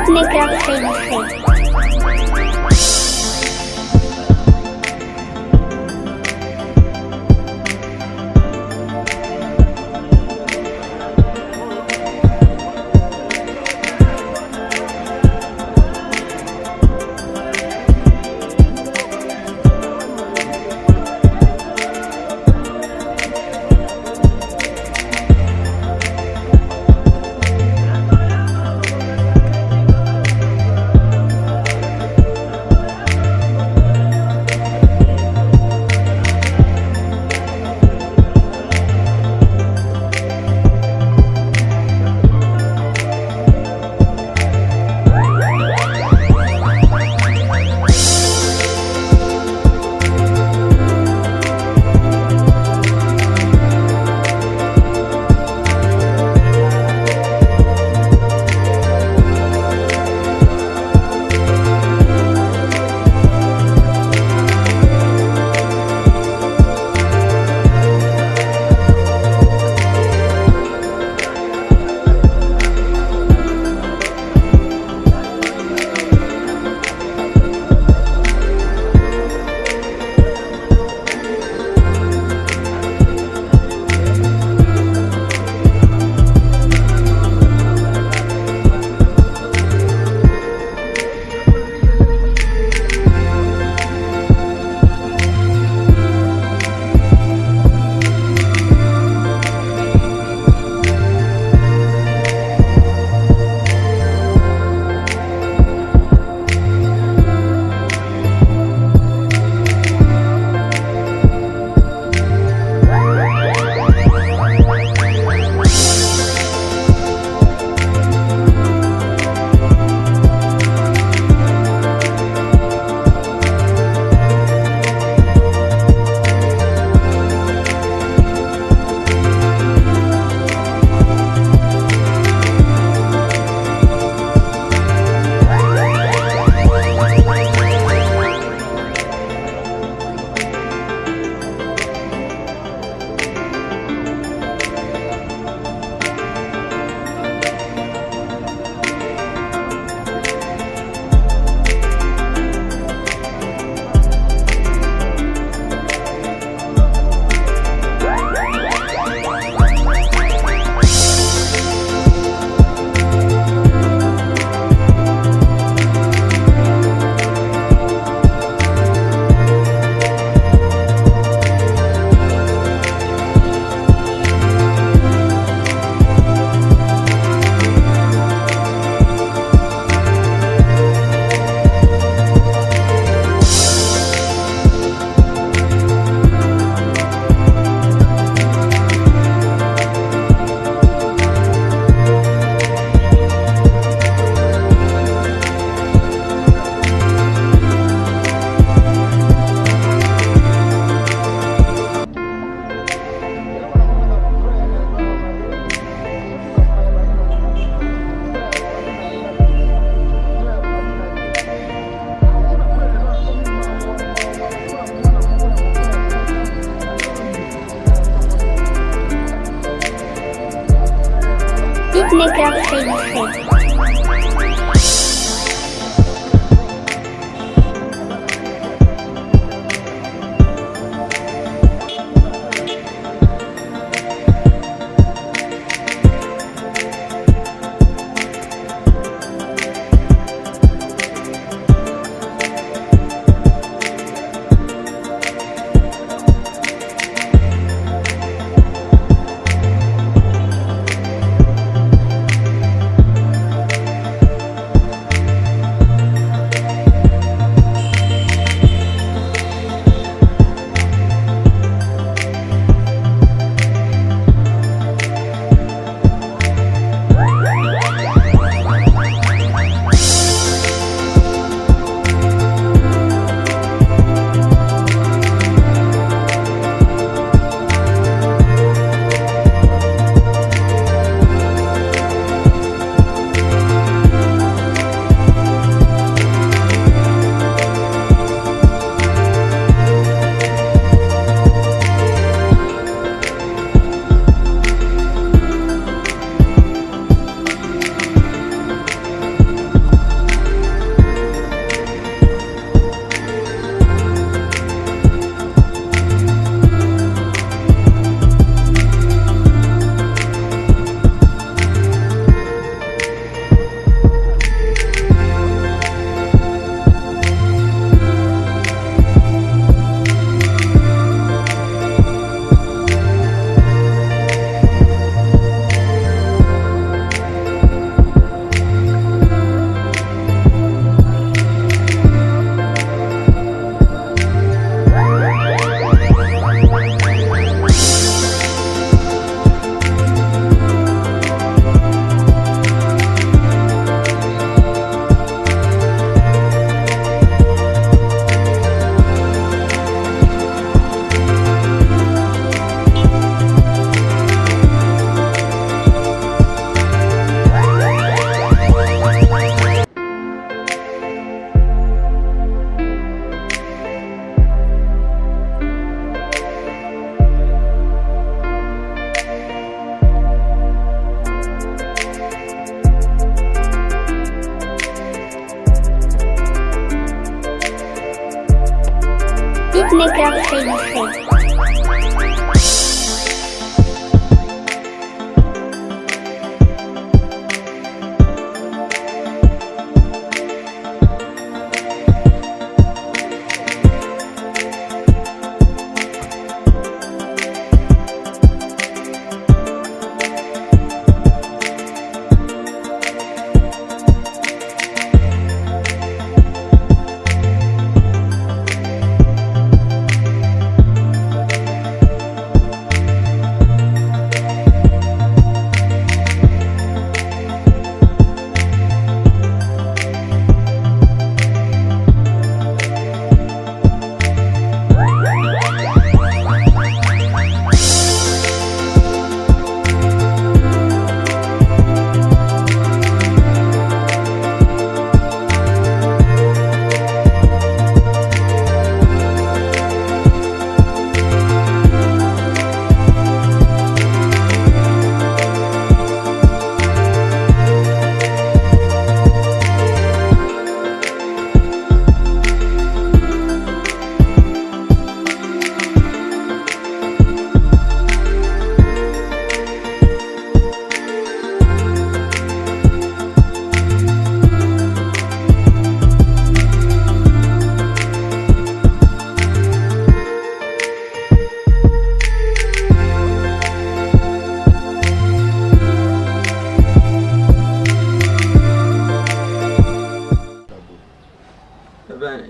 Picnic Cafe.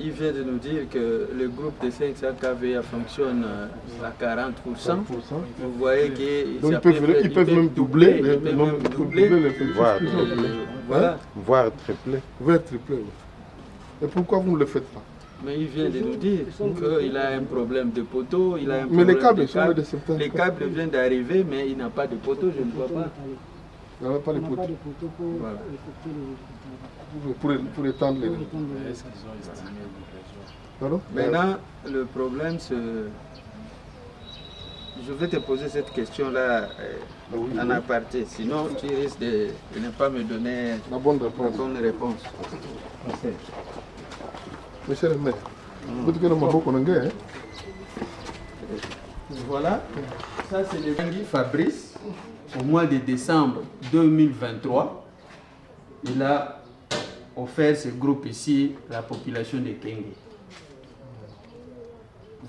Il vient de nous dire que le groupe de 500 kVA fonctionne à 40%. Vous voyez qu'ils peuvent même doubler l'effectif. Voire tripler. Et pourquoi vous ne le faites pas? Mais il vient de nous dire qu'il a un problème de poteau, il a un mais problème les câbles de sont de certains. Les câbles viennent d'arriver, mais il n'a pas de poteau, je ne vois pas. Il n'a pas de poteau. Voilà. Pour étendre les... Est-ce qu'ils ont estimé Pardon? Maintenant, le problème, c'est... Je vais te poser cette question-là en aparté, sinon tu risques de ne pas me donner la bonne réponse. Monsieur le maire, voilà, ça c'est le Bangui Fabrice, au mois de décembre 2023. Il a offert ce groupe ici à la population de Kenge.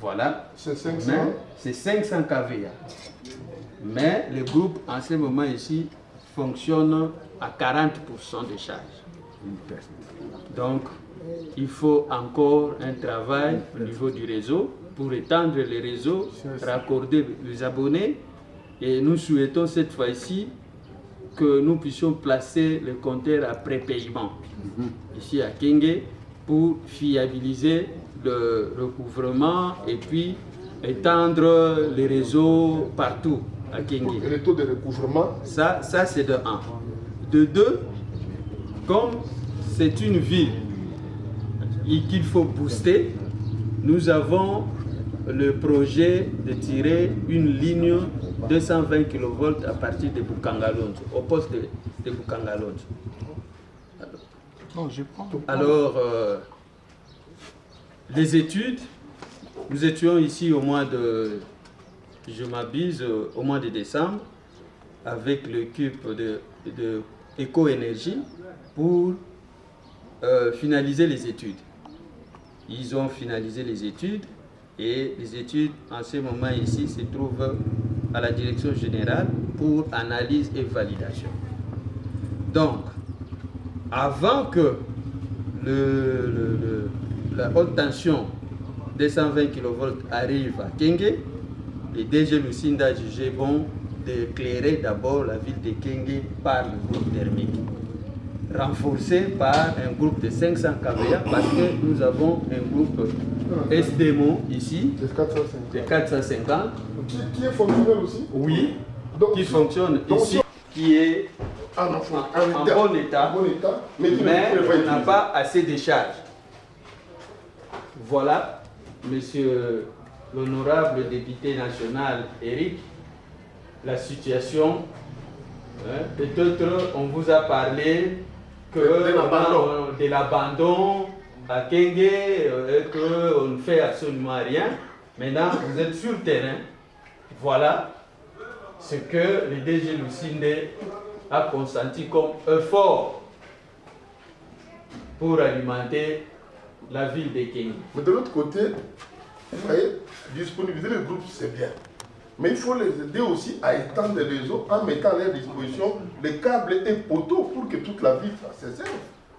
Voilà, c'est 500. C'est 500 kVA. Mais le groupe en ce moment ici fonctionne à 40% de charge. Donc, il faut encore un travail au niveau du réseau pour étendre le réseau, raccorder les abonnés. Et nous souhaitons cette fois-ci que nous puissions placer le compteur à prépaiement ici à Kenge pour fiabiliser le recouvrement et puis étendre les réseaux partout à Kenge. Et le taux de recouvrement? Ça c'est de 1. De 2, comme c'est une ville et qu'il faut booster, nous avons le projet de tirer une ligne 220 kV à partir de Bukangalonzo, au poste de Bukangalonzo. Alors, les études, nous étions ici au mois de, je m'abuse, au mois de décembre, avec l'équipe de Éco-Énergie pour finaliser les études. Ils ont finalisé les études et les études en ce moment ici se trouvent à la direction générale pour analyse et validation. Donc, avant que la haute tension 220 kV arrive à Kenge, le DG Lucinda a jugé bon d'éclairer d'abord la ville de Kenge par le groupe thermique, renforcé par un groupe de 500 kVA parce que nous avons un groupe SDMO ici de 450 qui est fonctionnel aussi. Oui, donc, qui fonctionne ici, qui est en bon état, mais on n'a pas assez de charge. Voilà, monsieur l'honorable député national Eric, la situation. Peut-être on vous a parlé de l'abandon à Kenge et qu'on ne fait absolument rien. Maintenant, vous êtes sur le terrain. Voilà ce que le DG Lucinde a consenti comme effort pour alimenter la ville de Kenya. Mais de l'autre côté, vous voyez, disponibiliser les groupes, c'est bien. Mais il faut les aider aussi à étendre les réseaux en mettant à leur disposition les câbles et poteaux pour que toute la ville se serve.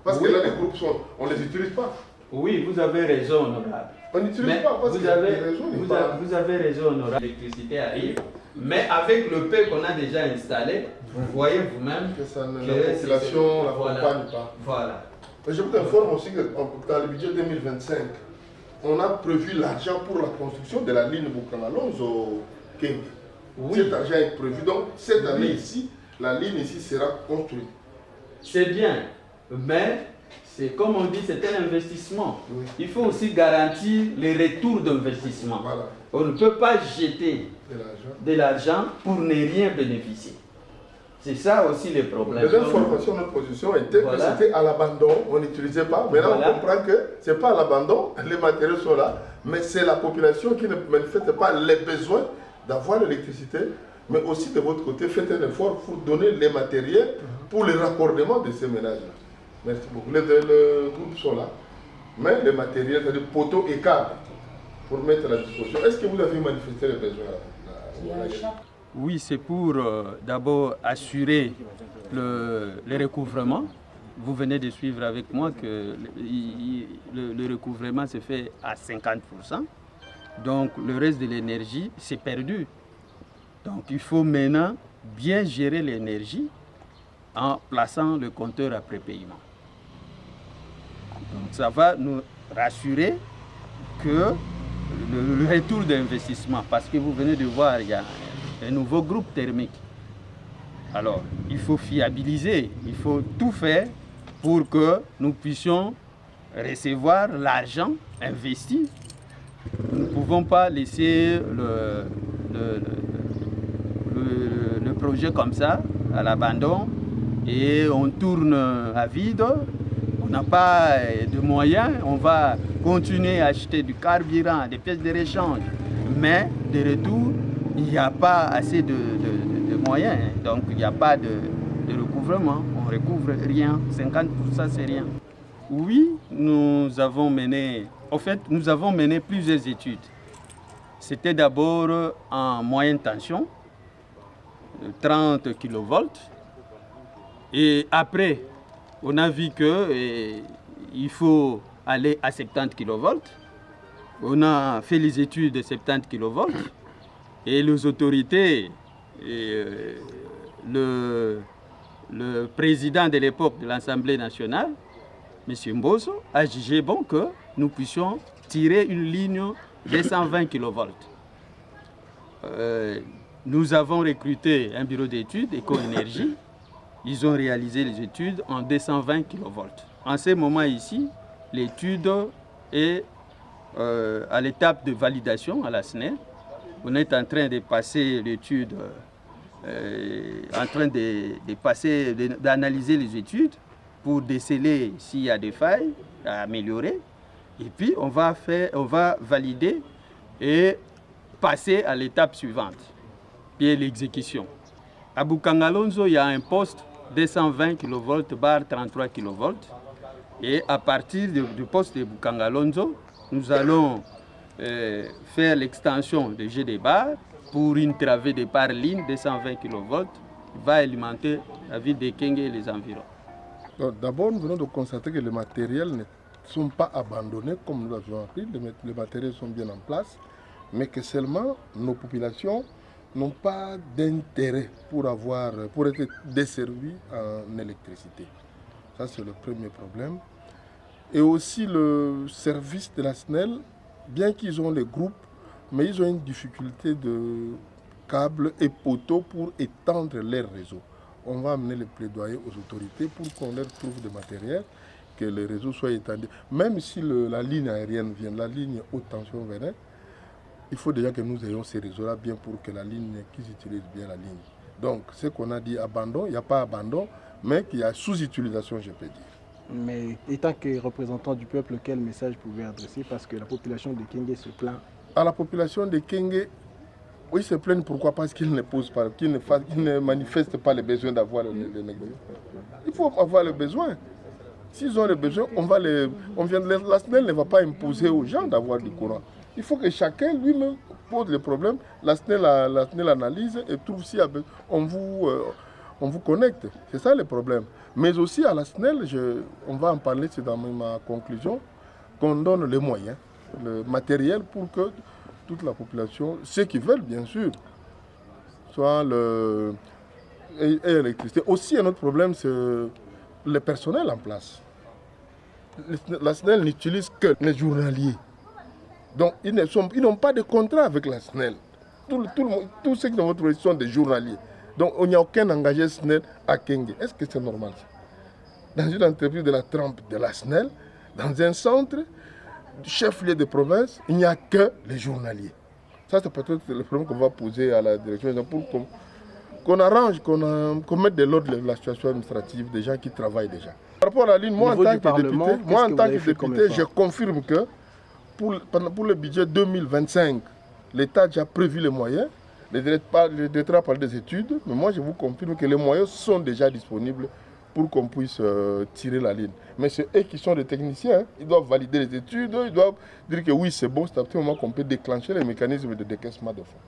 Parce que là, les groupes, on ne les utilise pas. Oui, vous avez raison, honorable. On n'utilise pas parce que vous avez raison, honorable. L'électricité arrive, mais avec le peu qu'on a déjà installé, vous voyez vous-même que la population ne l'accompagne pas. Voilà. Je vous informe aussi que dans le budget 2025, on a prévu l'argent pour la construction de la ligne Bukangalonzo Kenge. Oui. Cet argent est prévu. Donc, cette année ici, la ligne ici sera construite. C'est bien, mais c'est comme on dit, c'est un investissement. Oui. Il faut aussi garantir les retours d'investissement. Voilà. On ne peut pas jeter de l'argent pour ne rien bénéficier. C'est ça aussi le problème. Les informations de notre position étaient que c'était à l'abandon, on n'utilisait pas. Maintenant, on comprend que ce n'est pas à l'abandon, les matériaux sont là, mais c'est la population qui ne manifeste pas les besoins d'avoir l'électricité, mais aussi de votre côté, faites un effort pour donner les matériels pour le raccordement de ces ménages-là. Merci beaucoup. Les groupes sont là, mais les matériels, c'est-à-dire poteaux et câbles, pour mettre à la disposition. Est-ce que vous avez manifesté les besoins? Oui, c'est pour d'abord assurer le recouvrement. Vous venez de suivre avec moi que le recouvrement se fait à 50%. Donc le reste de l'énergie, c'est perdu. Donc il faut maintenant bien gérer l'énergie en plaçant le compteur après paiement. Donc ça va nous rassurer que le retour d'investissement, parce que vous venez de voir, il y a un nouveau groupe thermique. Alors, il faut fiabiliser, il faut tout faire pour que nous puissions recevoir l'argent investi. Nous ne pouvons pas laisser le projet comme ça, à l'abandon, et on tourne à vide. On n'a pas de moyens, on va continuer à acheter du carburant, des pièces de rechange, mais de retour, il n'y a pas assez de moyens, donc il n'y a pas de recouvrement, on ne recouvre rien, 50% c'est rien. Oui, nous avons mené plusieurs études. C'était d'abord en moyenne tension, 30 kV, et après, on a vu qu'il faut aller à 70 kV. On a fait les études de 70 kV. Et les autorités, le président de l'époque de l'Assemblée nationale, M. Mboso, a jugé bon que nous puissions tirer une ligne de 120 kV. Nous avons recruté un bureau d'études, Éco-Énergie. Ils ont réalisé les études en 220 kV. En ce moment ici, l'étude est à l'étape de validation à la SNEL. On est en train de passer l'étude, d'analyser les études pour déceler s'il y a des failles à améliorer. Et puis on va valider et passer à l'étape suivante, qui est l'exécution. À Bukangalonzo, il y a un poste 220 kV bar 33 kV. Et à partir du poste de Bukangalonzo, nous allons faire l'extension de GD bar pour une travée de par ligne 220 kV qui va alimenter la ville de Kenge et les environs. D'abord, nous venons de constater que les matériels ne sont pas abandonnés comme nous l'avions appris. Les matériels sont bien en place, mais que seulement nos populations n'ont pas d'intérêt pour être desservis en électricité. Ça, c'est le premier problème. Et aussi le service de la SNEL, bien qu'ils ont les groupes, mais ils ont une difficulté de câbles et poteaux pour étendre leur réseau. On va amener les plaidoyers aux autorités pour qu'on leur trouve des matériels, que le réseau soit étendu. Même si la ligne aérienne vient, la ligne haute tension venait, il faut déjà que nous ayons ces réseaux-là bien pour que la ligne, qu'ils utilisent bien la ligne. Donc, ce qu'on a dit abandon, il n'y a pas abandon, mais qu'il y a sous-utilisation, je peux dire. Mais étant que représentant du peuple, quel message vous pouvez adresser? Parce que la population de Kenge se plaint à la population de Kenge, ils se plaignent pourquoi? Parce qu'ils ne posent pas, qu'ils ne manifestent pas les besoins d'avoir les négociations. Il faut avoir les besoins. S'ils ont les besoins, la SNEL ne va pas imposer aux gens d'avoir du courant. Il faut que chacun lui-même pose les problèmes. La SNEL analyse et trouve si on vous connecte. C'est ça le problème. Mais aussi à la SNEL, on va en parler, c'est dans ma conclusion, qu'on donne les moyens, le matériel pour que toute la population, ceux qui veulent bien sûr, soit et l'électricité. Aussi un autre problème, c'est le personnel en place. La SNEL n'utilise que les journaliers. Donc ils n'ont pas de contrat avec la SNEL. Tous ceux qui sont dans votre sont des journaliers. Donc il n'y a aucun engagé SNEL à Kenge. Est-ce que c'est normal ça? Dans une entreprise de la trempe de la SNEL, dans un centre, chef-lieu de province, il n'y a que les journaliers. Ça, c'est peut-être le problème qu'on va poser à la direction pour qu'on arrange, qu'on mette de l'ordre dans la situation administrative des gens qui travaillent déjà. Par rapport à la ligne, moi en tant que député, je confirme que pour le budget 2025, l'État a déjà prévu les moyens. Le directeur a parlé des études, mais moi je vous confirme que les moyens sont déjà disponibles pour qu'on puisse tirer la ligne. Mais c'est eux qui sont des techniciens, ils doivent valider les études, ils doivent dire que oui c'est bon, c'est à ce moment qu'on peut déclencher les mécanismes de décaissement de fonds.